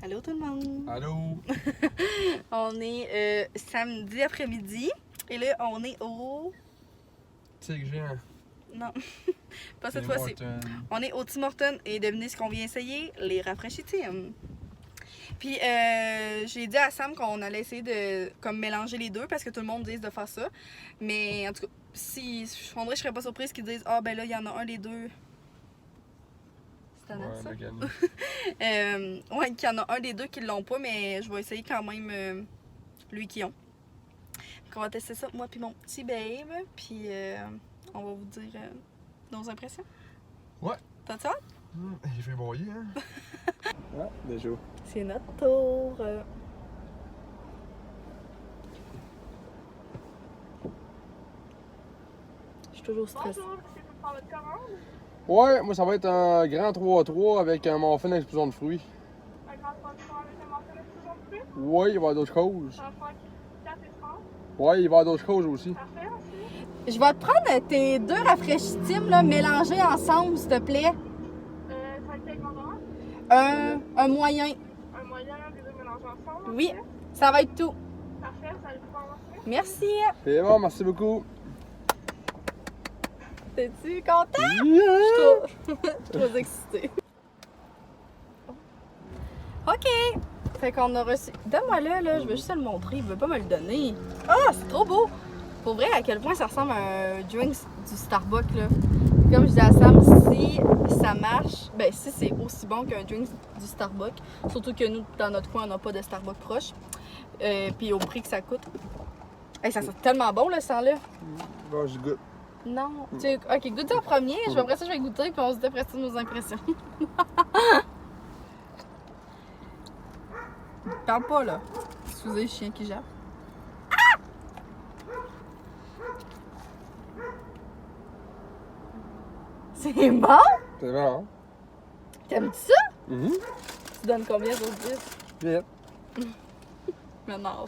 Allô tout le monde! Allô? On est samedi après-midi et là on est au... Tigre géant. Non, pas cette Tim fois-ci. Hortons. On est au Tim Hortons et devinez ce qu'on vient essayer? Les rafraîchis Tim. Puis j'ai dit à Sam qu'on allait essayer de comme mélanger les deux parce que tout le monde dit de faire ça. Mais en tout cas, si je serais pas surprise qu'ils disent ah ben là il y en a un des deux. C'est tannant, ça? Ouais, qu'il y en a un des deux qui l'ont pas, mais je vais essayer quand même lui qui ont. Donc on va tester ça, moi puis mon petit babe, puis on va vous dire nos impressions. Ouais. T'as ça? Il fait broyer, hein? Ah, déjà. C'est notre tour. Je suis toujours stressée. Bonjour, c'est pour faire votre commande? Ouais, moi ça va être un grand 3-3 avec un muffin explosion de fruits. Un grand poisson avec un morceau d'explosion de fruits? Ouais, il va y avoir d'autres choses. Ça va faire 4 et 30. Ouais, il va y avoir d'autres choses aussi. Parfait aussi. Je vais te prendre tes deux rafraîchis-times là, mélangés ensemble, s'il te plaît. Ça va être quel moment? Un moyen. Un moyen, les deux mélangés ensemble? Oui, Parfait. ça va être tout. Parfait, vous allez pouvoir lancer. Merci. C'est bon, merci beaucoup. T'es-tu content? Yeah! Je suis trop excitée. OK. Fait qu'on a reçu... Donne-moi-le, là. Je veux juste te le montrer. Il veut pas me le donner. Ah, c'est trop beau. Pour vrai, à quel point ça ressemble à un drink du Starbucks, là. Comme je dis à Sam, si ça marche, ben si c'est aussi bon qu'un drink du Starbucks, surtout que nous, dans notre coin, on n'a pas de Starbucks proche, puis au prix que ça coûte. Hey, ça sent tellement bon, le sang-là. Bon, je goûte. Non. Ok, goûte en premier. Après ça, je vais goûter, puis on se dit après ça nos impressions. Parle pas, là. Excusez le chien qui jappe. Ah! C'est bon? C'est bon, hein? T'aimes-tu ça? Mhm. Tu donnes combien sur 10? Vite. Maintenant.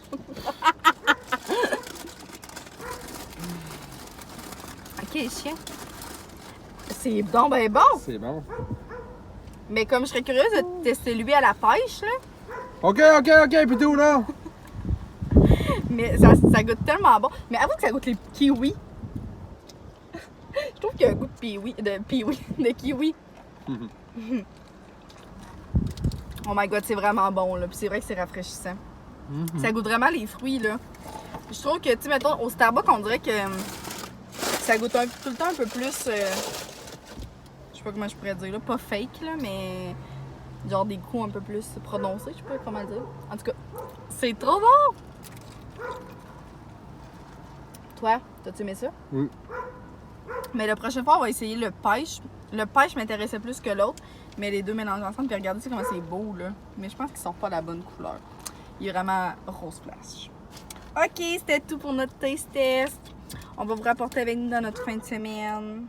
Ok, chien. C'est bon, ben bon. C'est bon. Mais comme je serais curieuse de tester lui à la pêche, là. Ok, pis tout, là. Mais ça goûte tellement bon. Mais avoue que ça goûte les kiwis. Je trouve qu'il y a un goût de kiwi. Oh my god, c'est vraiment bon, là. Puis c'est vrai que c'est rafraîchissant. Ça goûte vraiment les fruits, là. Je trouve que, tu sais, mettons, au Starbucks, on dirait que ça goûte tout le temps un peu plus... je sais pas comment je pourrais dire, là. Pas fake, là, mais... genre des coups un peu plus prononcés, je sais pas comment dire. En tout cas, c'est trop bon! Toi, t'as-tu aimé ça? Oui. Mais la prochaine fois, on va essayer le pêche. Le pêche m'intéressait plus que l'autre, mais les deux mélangés ensemble, puis regardez comment c'est beau, là. Mais je pense qu'ils sont pas la bonne couleur. Il est vraiment rose flash. Ok, c'était tout pour notre taste test. On va vous rapporter avec nous dans notre fin de semaine.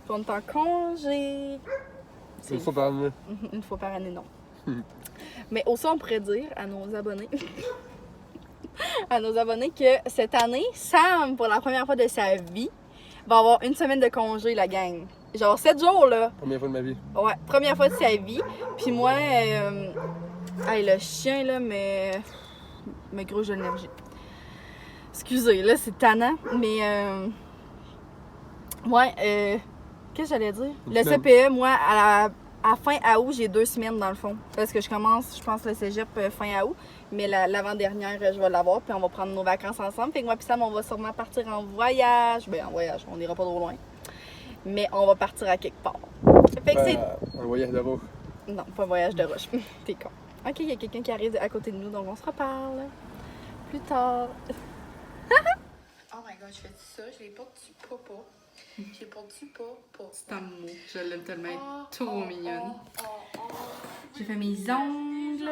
Puis on est en congé. Une fois par année. Une fois par année, non. Mais aussi, on pourrait dire à nos abonnés... que cette année, Sam, pour la première fois de sa vie, va avoir une semaine de congé, la gang. Genre 7 jours, là. Première fois de ma vie. Ouais, première fois de sa vie. Puis moi, hey, le chien, là, me gruge de l'énergie. Excusez, là, c'est tannant, mais... ouais, qu'est-ce que j'allais dire? Le CPE, moi, à fin août, j'ai 2 semaines, dans le fond. Parce que je commence, je pense, le cégep fin août. Mais l'avant-dernière, je vais l'avoir, puis on va prendre nos vacances ensemble. Fait que moi puis Sam, on va sûrement partir en voyage. Ben, en voyage, on n'ira pas trop loin. Mais on va partir à quelque part. Fait que c'est... Un voyage de roue. Non, pas un voyage de roche. T'es con. Ok, il y a quelqu'un qui arrive à côté de nous, donc on se reparle plus tard. Oh my god, je fais ça, je l'ai pas du papa. J'ai pas du papa. C'est un mot, je l'aime tellement, elle est trop mignonne. J'ai fait mes ongles.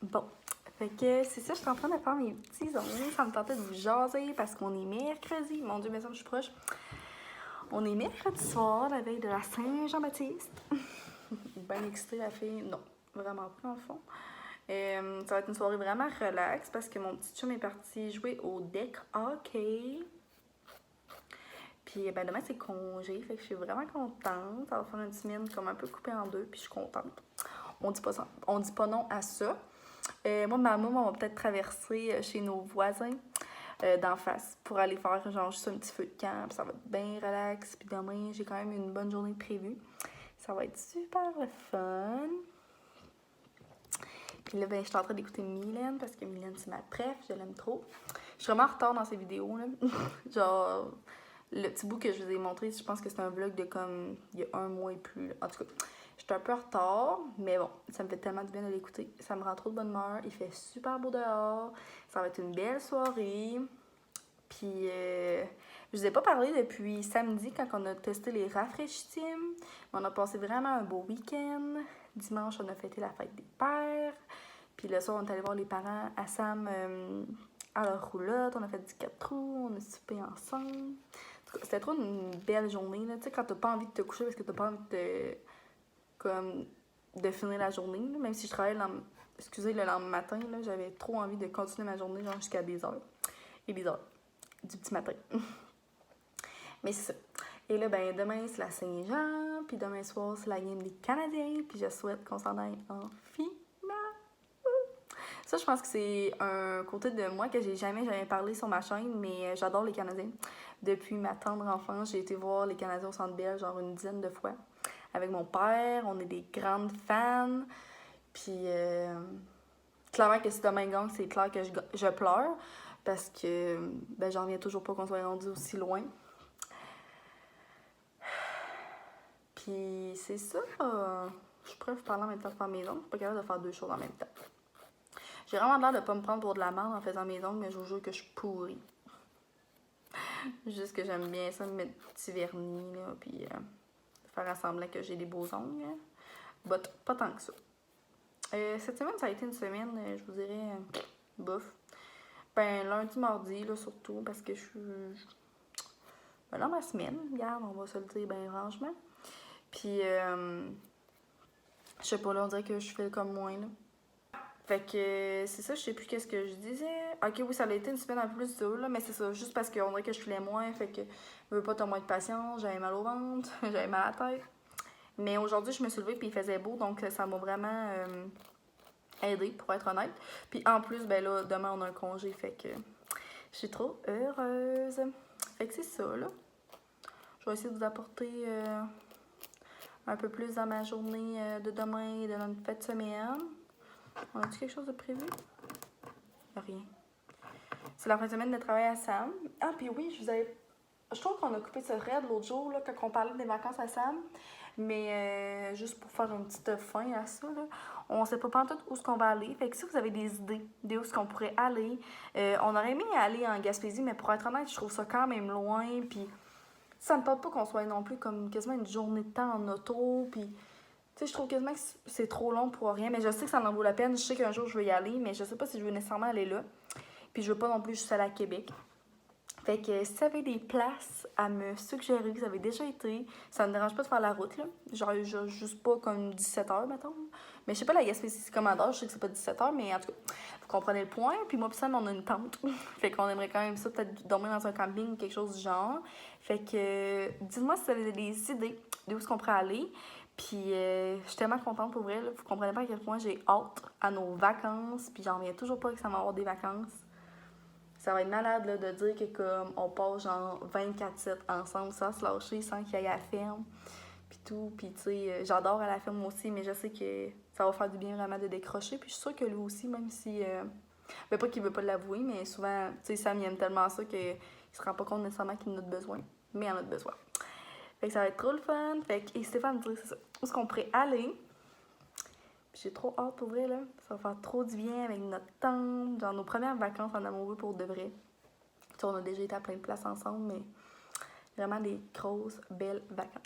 Bon, fait que c'est ça, je suis en train de faire mes petits ongles. Ça me tentait de vous jaser parce qu'on est mercredi. Mon Dieu, mais ça, je suis proche. On est mercredi soir, la veille de la Saint-Jean-Baptiste. Ben excitée, la fille. Non, vraiment pas, dans le fond. Ça va être une soirée vraiment relax parce que mon petit chum est parti jouer au deck hockey. Puis ben demain c'est congé, fait que je suis vraiment contente. Ça va faire une semaine comme un peu coupée en deux, puis je suis contente. on dit pas non à ça. Moi, ma maman, on va peut-être traverser chez nos voisins d'en face pour aller faire genre juste un petit feu de camp. Ça va être bien relax. Puis demain, j'ai quand même une bonne journée prévue. Ça va être super le fun. Puis là, ben, je suis en train d'écouter Mylène parce que Mylène, c'est ma préf. Je l'aime trop. Je suis vraiment en retard dans ces vidéos, là. Genre, le petit bout que je vous ai montré, je pense que c'est un vlog de comme il y a 1 mois et plus, là. En tout cas, je suis un peu en retard, mais bon, ça me fait tellement du bien de l'écouter. Ça me rend trop de bonne humeur. Il fait super beau dehors. Ça va être une belle soirée. Puis, je vous ai pas parlé depuis samedi quand on a testé les rafraîchitimes. On a passé vraiment un beau week-end. Dimanche, on a fêté la fête des pères. Puis le soir, on est allé voir les parents à Sam à leur roulotte. On a fait du 4 roues, on a soupé ensemble. C'était trop une belle journée, là. Tu sais, quand t'as pas envie de te coucher parce que t'as pas envie de finir la journée, là. Même si je travaillais le lendemain matin, là, j'avais trop envie de continuer ma journée genre jusqu'à des heures. Et des heures du petit matin. Mais c'est ça. Et là, ben, demain, c'est la Saint-Jean. Puis demain soir, c'est la game des Canadiens. Puis je souhaite qu'on s'en aille en finale. Ça, je pense que c'est un côté de moi que j'ai jamais parlé sur ma chaîne. Mais j'adore les Canadiens. Depuis ma tendre enfance, j'ai été voir les Canadiens au Centre Bell genre une dizaine de fois. Avec mon père, on est des grandes fans. Puis, clairement que si demain gagne, c'est clair que je pleure. Parce que, ben, j'en reviens toujours pas qu'on soit rendu aussi loin. Puis, c'est ça. Je pourrais vous parler en même temps de faire mes ongles. Je suis pas capable de faire 2 choses en même temps. J'ai vraiment l'air de pas me prendre pour de la merde en faisant mes ongles, mais je vous jure que je suis pourrie. Juste que j'aime bien ça, me mettre du petit vernis, là, puis faire semblant que j'ai des beaux ongles. But pas tant que ça. Cette semaine, ça a été une semaine, je vous dirais, bof. Ben, lundi, mardi, là, surtout, parce que je suis... Ben, dans ma semaine, regarde, on va se le dire bien franchement. Puis, je sais pas, là, on dirait que je fais comme moins, là. Fait que, c'est ça, je sais plus qu'est-ce que je disais. Ok, oui, ça a été une semaine un peu plus dure, là, mais c'est ça, juste parce qu'on dirait que je filais moins, fait que je veux pas t'en moins de patience, j'avais mal au ventre, j'avais mal à la tête. Mais aujourd'hui, je me suis levée, puis il faisait beau, donc ça m'a vraiment... aidé, pour être honnête. Puis en plus, ben là, demain, on a un congé, fait que je suis trop heureuse. Fait que c'est ça, là. Je vais essayer de vous apporter un peu plus dans ma journée de demain et de notre fête de semaine. On a-tu quelque chose de prévu? Rien. C'est la fin de semaine de travail à Sam. Ah, puis oui, je trouve qu'on a coupé ce raid l'autre jour, là, quand on parlait des vacances à Sam. Mais juste pour faire une petite fin à ça, là, on sait pas tout où est-ce qu'on va aller. Fait que si vous avez des idées d'où est-ce qu'on pourrait aller, on aurait aimé aller en Gaspésie, mais pour être honnête, je trouve ça quand même loin. Puis ça me tente pas qu'on soit non plus comme quasiment une journée de temps en auto. Puis tu sais, je trouve quasiment que c'est trop long pour rien. Mais je sais que ça en vaut la peine. Je sais qu'un jour je veux y aller, mais je sais pas si je veux nécessairement aller là. Puis je veux pas non plus juste aller à Québec. Fait que si vous avez des places à me suggérer, que vous avez déjà été, ça me dérange pas de faire la route, là. Genre, juste pas comme 17h, mettons. Mais je sais pas, la Gaspésie, c'est comme à d'heure, je sais que c'est pas 17h, mais en tout cas, vous comprenez le point. Puis moi, puis Sam, on a une tente. Fait qu'on aimerait quand même ça, peut-être dormir dans un camping ou quelque chose du genre. Fait que, dites-moi si vous avez des idées d'où est-ce qu'on pourrait aller. Puis, je suis tellement contente pour vrai, là. Vous comprenez pas à quel point j'ai hâte à nos vacances. Puis, j'en reviens toujours pas que ça va avoir des vacances. Ça va être malade là, de dire que comme on passe genre 24/7 ensemble sans se lâcher, sans qu'il y ait à la ferme. Puis tout. Puis tu sais, j'adore à la ferme aussi, mais je sais que ça va faire du bien vraiment de décrocher. Puis je suis sûre que lui aussi, même si... ben pas qu'il veut pas l'avouer, mais souvent, tu sais, Sam il aime tellement ça qu'il se rend pas compte nécessairement qu'il en a besoin. Mais il en a besoin. Fait que ça va être trop le fun. Fait que, et Stéphane me dit, c'est ça. Où est-ce qu'on pourrait aller? J'ai trop hâte pour vrai, là. Ça va faire trop du bien avec notre tante. Genre nos premières vacances en amoureux pour de vrai. T'sais, on a déjà été à plein de places ensemble, mais vraiment des grosses, belles vacances.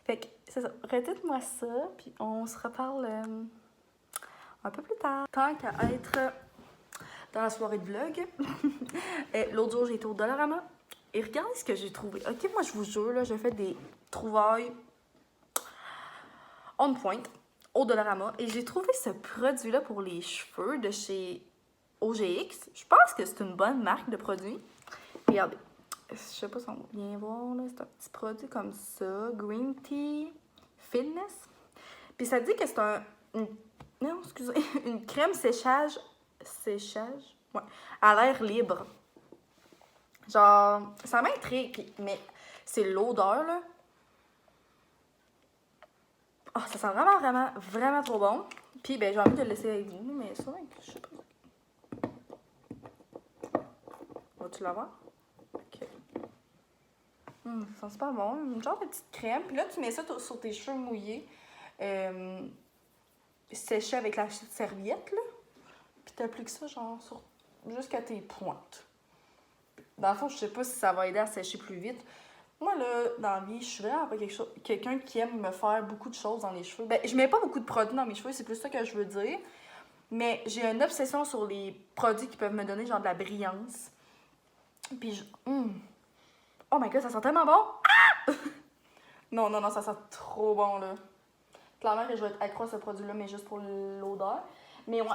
Fait que c'est ça. Redites-moi ça, puis on se reparle un peu plus tard. Tant qu'à être dans la soirée de vlog, l'autre jour, j'ai été au Dollarama. Et regardez ce que j'ai trouvé. Ok, moi, je vous jure, là, j'ai fait des trouvailles on point au Dollarama. Et j'ai trouvé ce produit-là pour les cheveux de chez OGX. Je pense que c'est une bonne marque de produit. Regardez. Je sais pas si on va bien voir, là. C'est un petit produit comme ça. Green Tea Fitness. Puis ça dit que c'est Non, excusez. Une crème séchage. Séchage? Ouais. À l'air libre. Genre, ça m'intrigue, mais c'est l'odeur, là. Oh, ça sent vraiment, vraiment, vraiment trop bon. Puis, ben, j'ai envie de le laisser avec vous, mais ça, je sais pas. Vas-tu l'avoir? Ok. Ça sent super bon. Une genre de petite crème. Puis là, tu mets ça sur tes cheveux mouillés. Séché avec la serviette, là. Puis t'appliques ça, genre, jusqu'à tes pointes. Dans le fond, je sais pas si ça va aider à sécher plus vite. Moi, là, dans la vie, je suis vraiment pas quelqu'un qui aime me faire beaucoup de choses dans les cheveux. Ben, je mets pas beaucoup de produits dans mes cheveux, c'est plus ça que je veux dire. Mais j'ai une obsession sur les produits qui peuvent me donner, genre, de la brillance. Puis, oh my god, ça sent tellement bon! Ah! Non, ça sent trop bon, là. Clairement que je vais être accro à ce produit-là, mais juste pour l'odeur. Mais ouais.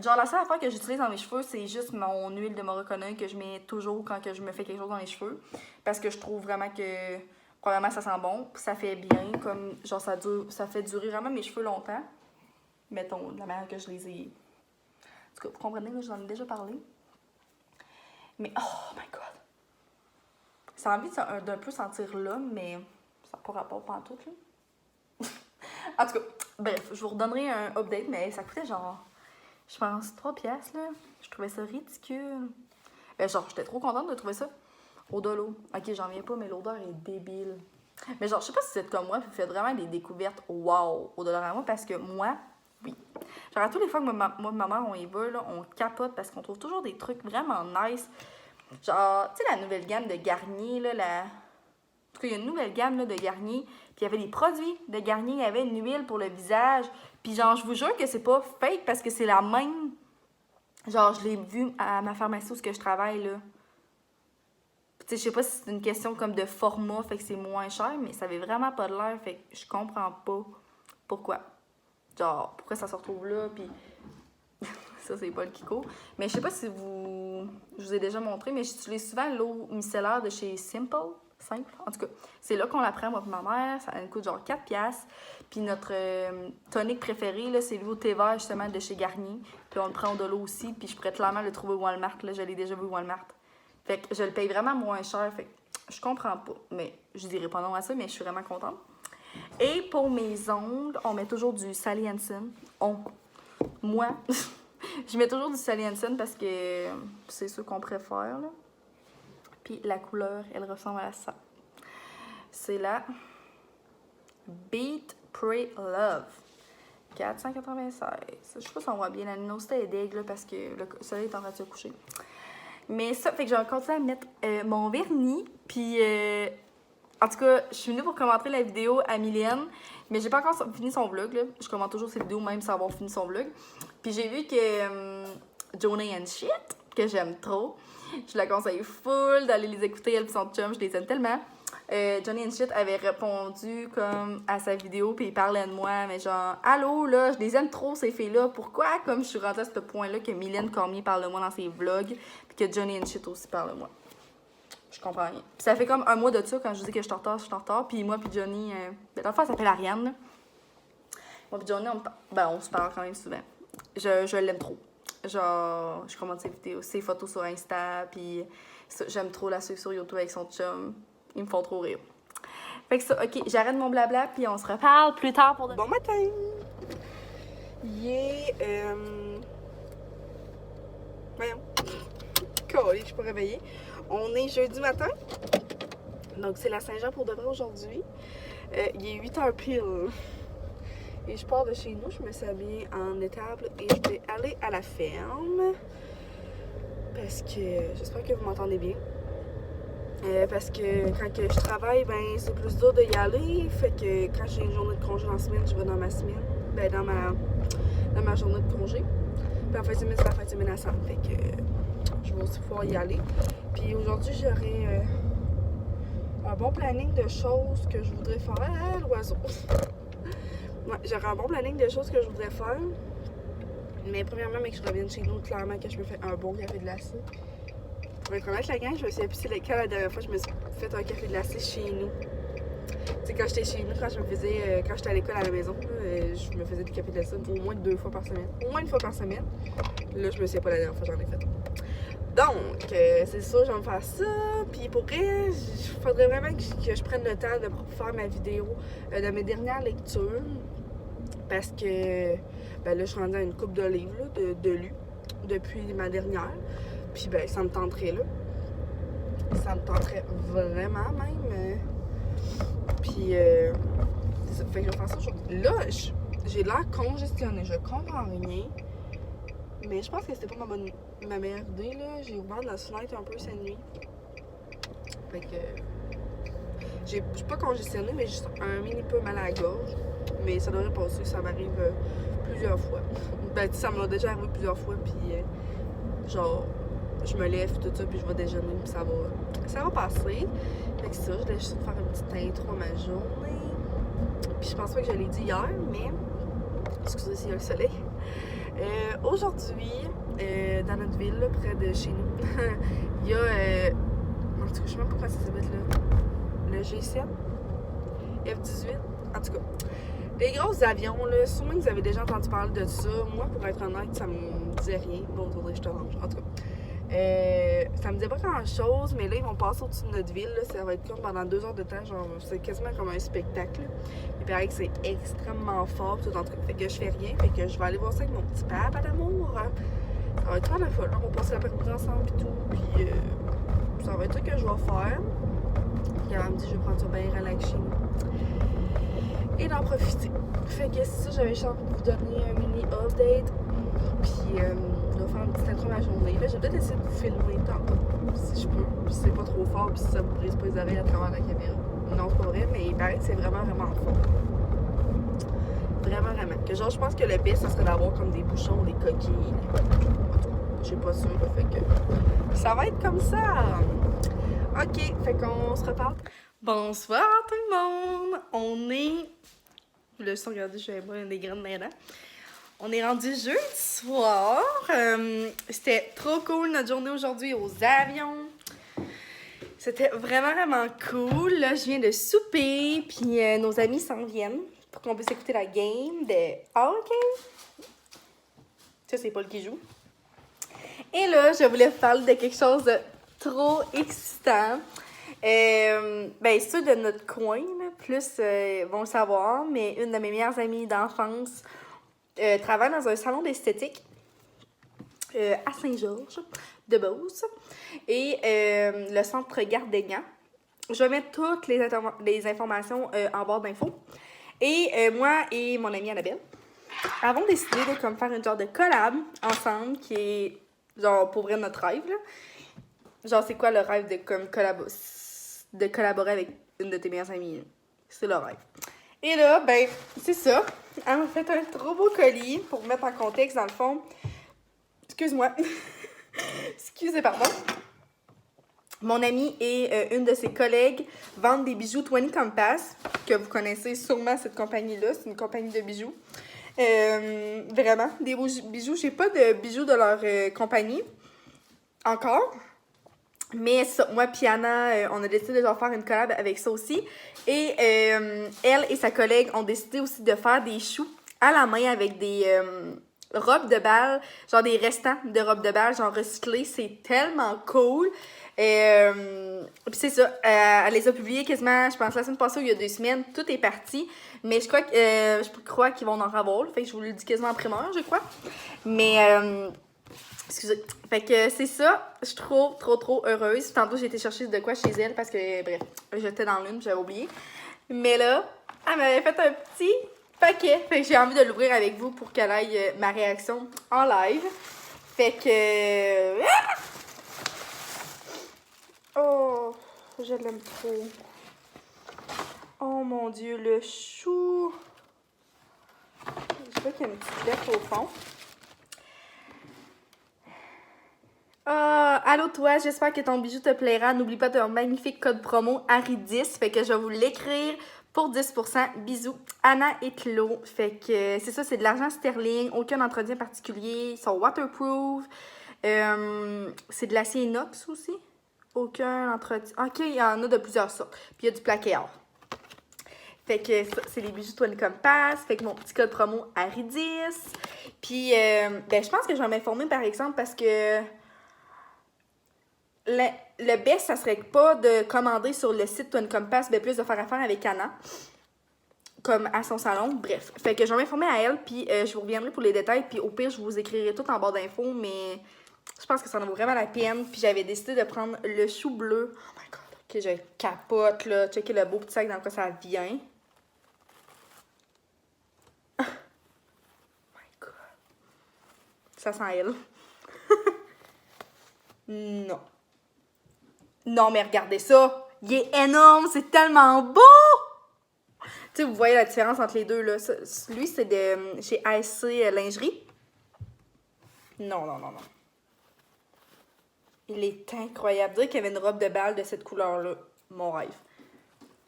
Genre, la seule affaire que j'utilise dans mes cheveux, c'est juste mon huile de Morocco que je mets toujours quand que je me fais quelque chose dans les cheveux. Parce que je trouve vraiment que, probablement, ça sent bon. Puis ça fait bien, comme, genre, ça fait durer vraiment mes cheveux longtemps. Mettons, de la manière que je les ai. En tout cas, vous comprenez, là, j'en ai déjà parlé. Mais, oh my god! Ça a envie d'un peu sentir l'homme, mais ça n'a pas rapport pantoute, là. En tout cas, bref, je vous redonnerai un update, mais ça coûtait genre, je pense, 3 piastres, là. Je trouvais ça ridicule. Ben, genre, j'étais trop contente de trouver ça au dolo. Ok, j'en viens pas, mais l'odeur est débile. Mais genre, je sais pas si vous êtes comme moi, puis vous faites vraiment des découvertes wow au Dollarama, parce que moi, oui. Genre, à toutes les fois que moi et ma mère, on y va, là, on capote parce qu'on trouve toujours des trucs vraiment nice. Genre, tu sais, la nouvelle gamme de Garnier, là, En tout cas, il y a une nouvelle gamme là, de Garnier. Puis il y avait des produits de Garnier. Il y avait une huile pour le visage. Puis genre, je vous jure que c'est pas fake parce que c'est la même. Genre, je l'ai vu à ma pharmacie où je travaille, là. Puis tu sais, je sais pas si c'est une question comme de format, fait que c'est moins cher, mais ça avait vraiment pas de l'air, fait que je comprends pas pourquoi. Genre, pourquoi ça se retrouve là, puis... ça, c'est pas le Kiko. Mais je sais pas si je vous ai déjà montré, mais j'utilise souvent l'eau micellaire de chez Simple. En tout cas, c'est là qu'on la prend, moi et ma mère. Ça nous coûte genre 4 piastres. Puis notre tonique préféré, là, c'est l'eau thé vert, justement, de chez Garnier. Puis on le prend de l'eau aussi. Puis je pourrais clairement le trouver au Walmart. Là, je l'ai déjà vu au Walmart. Fait que je le paye vraiment moins cher. Fait que je comprends pas. Mais je dirais pas non à ça, mais je suis vraiment contente. Et pour mes ongles, on met toujours du Sally Hansen. Moi, je mets toujours du Sally Hansen parce que c'est ce qu'on préfère, là. Puis la couleur, elle ressemble à ça. C'est la Beat Pray Love. 496. Je sais pas si on voit bien. La luminosité est dégueu parce que le soleil est en train de se coucher. Mais ça, fait que j'ai continué à mettre mon vernis. Puis, en tout cas, je suis venue pour commenter la vidéo à Mylène. Mais j'ai pas encore fini son vlog, là. Je commente toujours ses vidéos même sans avoir fini son vlog. Puis j'ai vu que Johnny and Shit, que j'aime trop, je la conseille full d'aller les écouter, elle et son chum, je les aime tellement. Johnny and Shit avait répondu comme à sa vidéo, puis il parlait de moi, mais genre, allô, là, je les aime trop ces filles-là. Pourquoi, comme je suis rendue à ce point-là, que Mylène Cormier parle de moi dans ses vlogs, puis que Johnny and Shit aussi parle de moi? Je comprends rien. Puis ça fait comme un mois de ça, quand je dis que je suis en retard, puis moi, puis Johnny, dans le fond, elle s'appelle Ariane, là. Moi, puis Johnny, on se parle quand même souvent. Je l'aime trop. Genre, je commente ses vidéos, ses photos sur Insta, puis j'aime trop la suivre sur YouTube avec son chum. Ils me font trop rire. Fait que ça, ok, j'arrête mon blabla, puis on se reparle plus tard pour... Bon matin! Il est... Voyons. Colis, je suis pas réveillée. On est jeudi matin. Donc, c'est la Saint-Jean pour de vrai aujourd'hui. Il est 8h pile. Et je pars de chez nous, je me suis habillée en étable et je vais aller à la ferme. Parce que j'espère que vous m'entendez bien. Parce que quand que je travaille, ben c'est plus dur d'y aller. Fait que quand j'ai une journée de congé en semaine, je vais dans ma semaine. Ben dans ma journée de congé. Puis en fin de semaine, c'est la fin de semaine à Sam. Fait que je vais aussi pouvoir y aller. Puis aujourd'hui, j'aurai un bon planning de choses que je voudrais faire. Ah, l'oiseau! Ouais, j'aurais un bon planning de choses que je voudrais faire. Mais premièrement, que je revienne chez nous, clairement que je me fais un bon café glacé. Pour reconnaître la gang, je me suis appuyée c'est lequel la dernière fois je me suis fait un café glacé chez nous. Tu sais, quand j'étais chez nous, quand j'étais à l'école à la maison, je me faisais décaper de ça au moins 2 fois par semaine. Au moins 1 fois par semaine. Là, je me sais pas la dernière fois que j'en ai fait. Donc, c'est ça, je vais me faire ça. Puis pour vrai, il faudrait vraiment que je prenne le temps de faire ma vidéo de mes dernières lectures. Parce que ben là, je suis rendue à une couple de livres là, de lus depuis ma dernière. Puis ben, ça me tenterait là. Ça me tenterait vraiment même. Puis c'est ça. Fait que je vais faire ça aujourd'hui. Là, j'ai l'air congestionnée. Je comprends rien. Mais je pense que c'était pas ma meilleure idée, là. J'ai ouvert la fenêtre un peu cette nuit. Fait que... Je suis pas congestionnée, mais j'ai juste un mini peu mal à la gorge. Mais ça devrait passer, ça m'arrive plusieurs fois. Ben, ça m'a déjà arrivé plusieurs fois, puis genre, je me lève, tout ça, puis je vais déjeuner, puis ça va passer. Fait que ça, je voulais juste faire une petite intro à ma journée. Puis je pense pas que je l'ai dit hier, mais... Excusez s'il y a le soleil. Aujourd'hui, dans notre ville, là, près de chez nous, il y a... en tout cas, je sais même pas comment ça s'appelle là. Le G7, F-18, en tout cas. Les gros avions, là, sûrement que vous avez déjà entendu parler de ça. Moi, pour être honnête, ça me disait rien. Bon, faudrait que je te range. En tout cas, ça me disait pas grand-chose, mais là, ils vont passer au-dessus de notre ville. Là, ça va être comme pendant 2 heures de temps. Genre, c'est quasiment comme un spectacle. Là. Il paraît que c'est extrêmement fort, tout en truc. Fait que je fais rien. Fait que je vais aller voir ça avec mon petit papa d'amour. Ça va être trop la folle. On va passer l'après-midi ensemble et tout. Puis, ça va être ça que je vais faire. Puis, elle me dit, je vais prendre ça bien relax chez nous. Et d'en profiter. Fait que c'est ça, j'avais juste envie de vous donner un mini update. Puis, je vais faire une petite intro de ma journée. Là, j'ai peut-être essayé de vous filmer tantôt, si je peux. Puis, c'est pas trop fort, puis si ça vous brise pas les oreilles à travers la caméra. Non, c'est pas vrai, mais il paraît que c'est vraiment, vraiment fort. Vraiment, vraiment. Que genre, je pense que le pire, ça serait d'avoir comme des bouchons, des coquilles. Je sais pas sûr, là. Fait que ça va être comme ça. OK, fait qu'on se reparle. Bonsoir tout le monde! On est... Le son, regardez, je vais boire des graines maintenant. On est rendu jeudi soir. C'était trop cool notre journée aujourd'hui aux avions. C'était vraiment, vraiment cool. Là, je viens de souper, puis nos amis s'en viennent pour qu'on puisse écouter la game de hockey. Ça, c'est Paul qui joue. Et là, je voulais vous parler de quelque chose de trop excitant. Ben, ceux de notre coin, là, plus vont le savoir, mais une de mes meilleures amies d'enfance travaille dans un salon d'esthétique à Saint-Georges de Beauce et le centre Gardégan. Je vais mettre toutes les informations en barre d'infos. Et moi et mon amie Annabelle avons décidé de comme, faire une genre de collab ensemble qui est genre pour vrai notre rêve. Là. Genre, c'est quoi le rêve de comme collaborer avec une de tes meilleures amies? C'est le rêve. Et là, ben, c'est ça. Elle m'a fait un trop beau colis pour mettre en contexte, dans le fond. Excuse-moi. Excusez, pardon. Mon amie et une de ses collègues vendent des bijoux 20 Compass, que vous connaissez sûrement cette compagnie-là. C'est une compagnie de bijoux. Vraiment, des beaux bijoux. J'ai pas de bijoux de leur compagnie encore. Mais ça, moi et Anna, on a décidé de genre faire une collab avec ça aussi. Et elle et sa collègue ont décidé aussi de faire des choux à la main avec des robes de bal, genre des restants de robes de bal, genre recyclées. C'est tellement cool. Puis c'est ça, elle les a publiées quasiment, je pense, la semaine passée ou il y a 2 semaines. Tout est parti. Mais je crois qu'ils vont en avoir. Fait que je vous le dis quasiment en primeur, je crois. Mais... excusez. Fait que c'est ça. Je suis trop heureuse. Tantôt, j'ai été chercher de quoi chez elle parce que, bref, j'étais dans l'une, j'avais oublié. Mais là, elle m'avait fait un petit paquet. Fait que j'ai envie de l'ouvrir avec vous pour qu'elle aille ma réaction en live. Fait que... Oh, je l'aime trop. Oh mon Dieu, le chou. Je vois qu'il y a une petite lettre au fond. Allô toi, j'espère que ton bijou te plaira. N'oublie pas ton magnifique code promo Harry10. Fait que je vais vous l'écrire pour 10%. Bisous, Anna et Clo. Fait que c'est ça, c'est de l'argent sterling. Aucun entretien particulier. Ils sont waterproof. C'est de l'acier inox aussi. Aucun entretien. Ok, il y en a de plusieurs sortes. Puis il y a du plaqué or. Fait que ça, c'est les bijoux Twin Compass. Fait que mon petit code promo Harry10. Puis, ben, je pense que je vais m'informer, par exemple, parce que le best, ça serait pas de commander sur le site Twin Compass, mais plus de faire affaire avec Anna, comme à son salon. Bref. Fait que je vais m'informer à elle, puis je vous reviendrai pour les détails. Puis au pire, je vous écrirai tout en barre d'infos, mais je pense que ça en vaut vraiment la peine. Puis j'avais décidé de prendre le chou bleu. Oh my god, que je capote, là. Checker le beau petit sac dans quoi ça vient. Ça sent elle. Non. Non, mais regardez ça. Il est énorme. C'est tellement beau. Tu sais, vous voyez la différence entre les deux, là. Lui, c'est de chez ASC Lingerie. Non, non, non, non. Il est incroyable. Je dirais qu'il y avait une robe de bal de cette couleur-là. Mon rêve.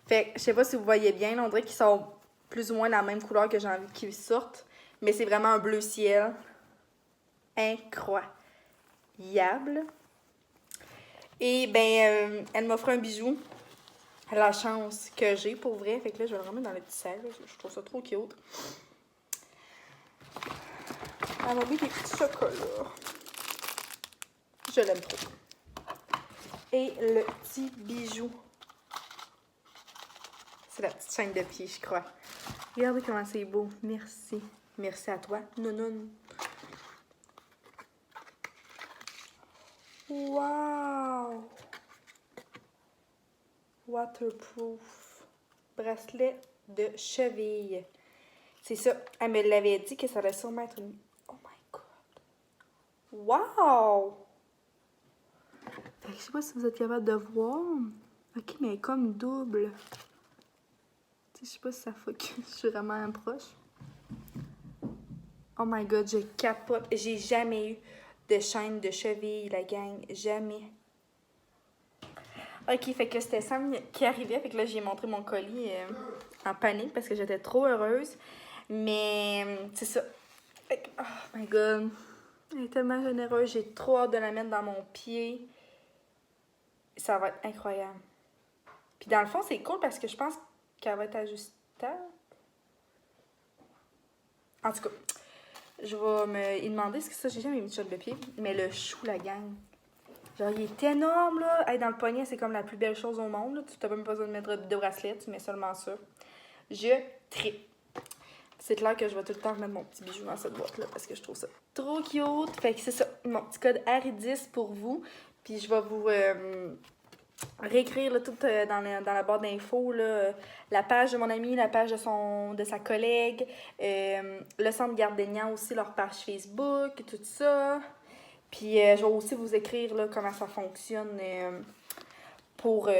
Fait que, je sais pas si vous voyez bien. Là, on dirait qu'ils sont plus ou moins la même couleur que j'ai envie qu'ils sortent. Mais c'est vraiment un bleu ciel. Incroyable. Et ben, elle m'offre un bijou. La chance que j'ai pour vrai. Fait que là, je vais le remettre dans le petit sac. Je trouve ça trop cute. Elle m'a mis des petits chocolats. Je l'aime trop. Et le petit bijou. C'est la petite chaîne de pied, je crois. Regardez comment c'est beau. Merci. Merci à toi. Non. Wow! Waterproof. Bracelet de cheville. C'est ça. Elle me l'avait dit que ça allait sûrement être une... Oh my god! Wow! Fait que je sais pas si vous êtes capable de voir. Ok, mais elle est comme double. Je sais pas si ça focus. Je suis vraiment proche. Oh my god, je capote. J'ai jamais eu de chaîne de cheville, la gang. Jamais. Ok, fait que c'était Sam qui arrivait. Fait que là, j'ai montré mon colis en panique parce que j'étais trop heureuse. Mais c'est ça. Fait que, oh my god. Elle est tellement généreuse. J'ai trop hâte de la mettre dans mon pied. Ça va être incroyable. Puis dans le fond, c'est cool parce que je pense qu'elle va être ajustable. En tout cas, je vais me demander ce que ça, j'ai jamais mis de shot de pied. Mais le chou, la gang. Genre, il est énorme, là. Hey, dans le poignet, c'est comme la plus belle chose au monde. Là. Tu n'as même pas besoin de mettre de bracelet, tu mets seulement ça. Je tripe. C'est clair que je vais tout le temps mettre mon petit bijou dans cette boîte-là parce que je trouve ça trop cute. Fait que c'est ça, mon petit code Harry10 pour vous. Puis je vais vous réécrire là, tout dans la barre d'infos, la page de mon ami, la page de sa collègue, le centre Gardénian aussi, leur page Facebook, tout ça. Puis je vais aussi vous écrire là, comment ça fonctionne pour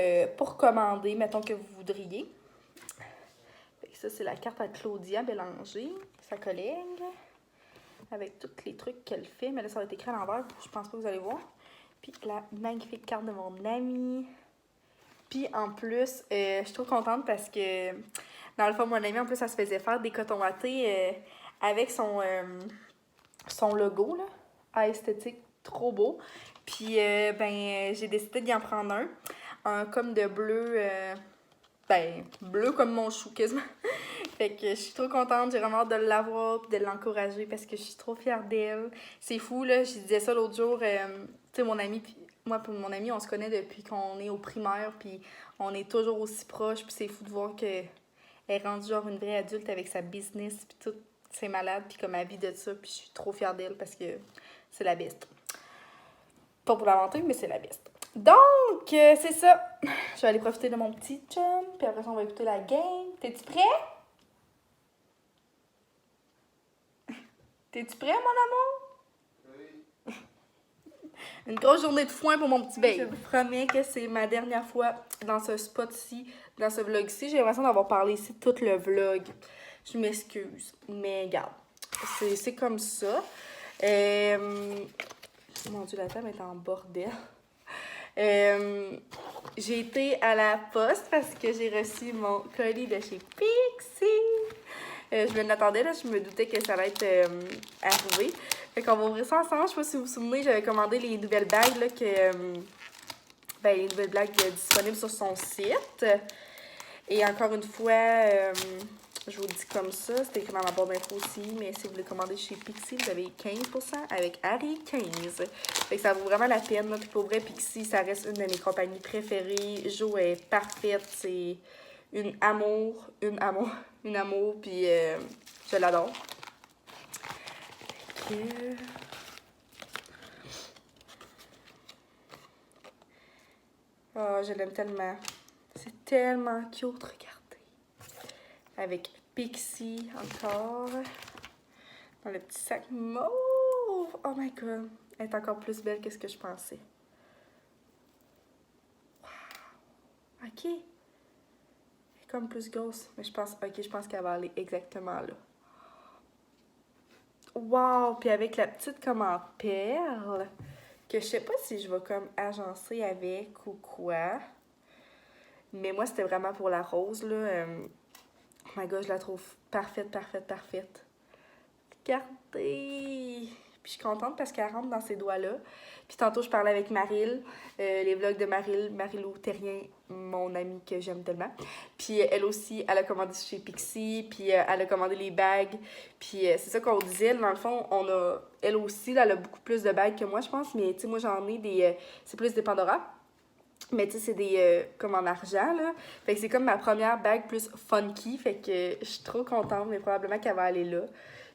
commander, mettons que vous voudriez. Ça, c'est la carte à Claudia Bélanger, sa collègue, avec tous les trucs qu'elle fait. Mais là, ça va être écrit à l'envers, je pense pas que vous allez voir. Puis la magnifique carte de mon amie. Puis en plus, je suis trop contente parce que, dans le fond, mon amie, en plus, elle se faisait faire des cotons wattés avec son logo, là, esthétique, trop beau. Puis, j'ai décidé d'y en prendre un comme de bleu... bleu comme mon chou, quasiment. Fait que je suis trop contente, j'ai vraiment hâte de l'avoir et de l'encourager parce que je suis trop fière d'elle. C'est fou, là, je disais ça l'autre jour, tu sais, mon ami, moi et mon ami, on se connaît depuis qu'on est au primaire, puis on est toujours aussi proches, puis c'est fou de voir qu'elle est rendue genre une vraie adulte avec sa business, puis tout, c'est malade, puis comme elle vit de ça, puis je suis trop fière d'elle parce que c'est la best. Pas pour l'inventer, mais c'est la best. Donc, c'est ça. Je vais aller profiter de mon petit chum. Puis après ça, on va écouter la game. T'es-tu prêt? T'es-tu prêt, mon amour? Oui. Une grosse journée de foin pour mon petit baby. Je vous promets que c'est ma dernière fois dans ce spot-ci, dans ce vlog-ci. J'ai l'impression d'avoir parlé ici tout le vlog. Je m'excuse. Mais regarde, c'est comme ça. Mon Dieu, la table est en bordel. J'ai été à la poste parce que j'ai reçu mon colis de chez Pixie. Je me l'attendais, là, je me doutais que ça allait être arrivé. Fait qu'on va ouvrir ça ensemble. Je sais pas si vous vous souvenez, j'avais commandé les nouvelles bagues, là, les nouvelles bagues disponibles sur son site. Et encore une fois, je vous le dis comme ça, c'était écrit dans ma barre d'infos aussi, mais si vous voulez commander chez Pixie, vous avez 15% avec Harry 15. Fait que ça vaut vraiment la peine. Puis pour vrai, Pixie, ça reste une de mes compagnies préférées. Jo est parfaite, c'est une amour, puis je l'adore. Fait que... Oh, je l'aime tellement. C'est tellement cute, regardez. Avec Pixie encore. Dans le petit sac mauve. Oh my god. Elle est encore plus belle que ce que je pensais. Wow. Ok. Elle est comme plus grosse. Mais je pense qu'elle va aller exactement là. Wow. Puis avec la petite comme en perle. Que je sais pas si je vais comme agencer avec ou quoi. Mais moi, c'était vraiment pour la rose, là. Oh my god, je la trouve parfaite. Regardez! Puis je suis contente parce qu'elle rentre dans ces doigts-là. Puis tantôt, je parlais avec Maryl, les vlogs de Marilou Terrien, mon amie que j'aime tellement. Puis elle aussi, elle a commandé chez Pixie, puis elle a commandé les bagues. Puis c'est ça qu'on disait, dans le fond, elle aussi, là, elle a beaucoup plus de bagues que moi, je pense. Mais tu sais, moi, j'en ai des... c'est plus des Pandora. Mais tu sais, c'est des comme en argent, là. Fait que c'est comme ma première bague plus funky. Fait que je suis trop contente, mais probablement qu'elle va aller là.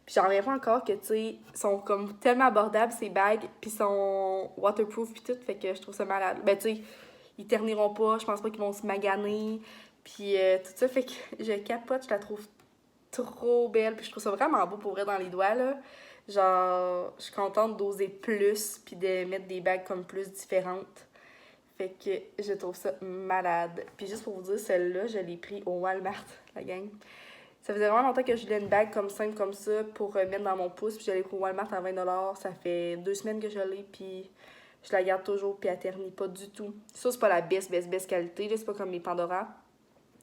Puis j'en reviens pas encore que, tu sais, sont comme tellement abordables, ces bagues, puis sont waterproof puis tout. Fait que je trouve ça malade. Ben, tu sais, ils terniront pas, je pense pas qu'ils vont se maganer. Puis tout ça, fait que je capote, je la trouve trop belle. Puis je trouve ça vraiment beau pour vrai dans les doigts, là. Genre, je suis contente d'oser plus, puis de mettre des bagues comme plus différentes. Fait que je trouve ça malade. Puis juste pour vous dire, celle-là, je l'ai pris au Walmart, la gang. Ça faisait vraiment longtemps que je voulais une bague comme simple comme ça pour mettre dans mon pouce. Puis je l'ai pris au Walmart à 20$. Ça fait 2 semaines que je l'ai, puis je la garde toujours, puis elle ternit pas du tout. Ça, c'est pas la best qualité, là. C'est pas comme les Pandora.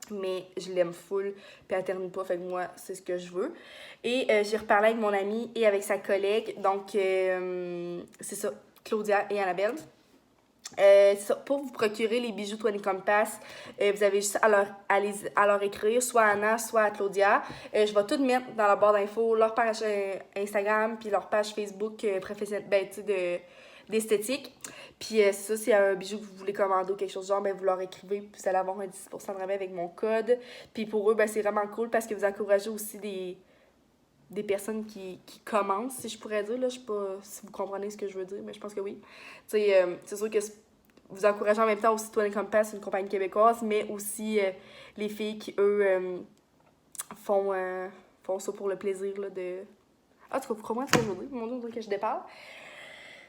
Mais je l'aime full, puis elle ternit pas. Fait que moi, c'est ce que je veux. Et j'ai reparlé avec mon amie et avec sa collègue. Donc, c'est ça, Claudia et Annabelle. Pour vous procurer les bijoux 20 Compass, vous avez juste à leur écrire, soit à Anna, soit à Claudia. Je vais tout mettre dans la barre d'infos, leur page Instagram, puis leur page Facebook professionnelle, ben, tu sais, d'esthétique. Puis ça, s'il y a un bijou que vous voulez commander ou quelque chose genre, ben, vous leur écrivez, puis vous allez avoir un 10% de rabais avec mon code. Puis pour eux, ben, c'est vraiment cool parce que vous encouragez aussi des personnes qui commencent, si je pourrais dire. Là, je sais pas si vous comprenez ce que je veux dire, mais je pense que oui. Tu sais, c'est sûr que vous encouragez en même temps aussi 20 Compass, une compagnie québécoise, mais aussi les filles qui, eux, font ça pour le plaisir là, de... Ah, tu comprends ce que je veux dire? Mon Dieu, on dirait que je déparle.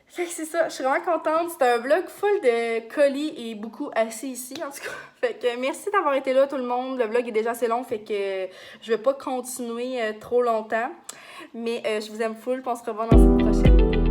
Fait que c'est ça, je suis vraiment contente. C'est un vlog full de colis et beaucoup assis ici, en tout cas. Fait que merci d'avoir été là, tout le monde. Le vlog est déjà assez long, fait que je vais pas continuer trop longtemps. Mais je vous aime full, puis on se revoit dans une prochaine vidéo.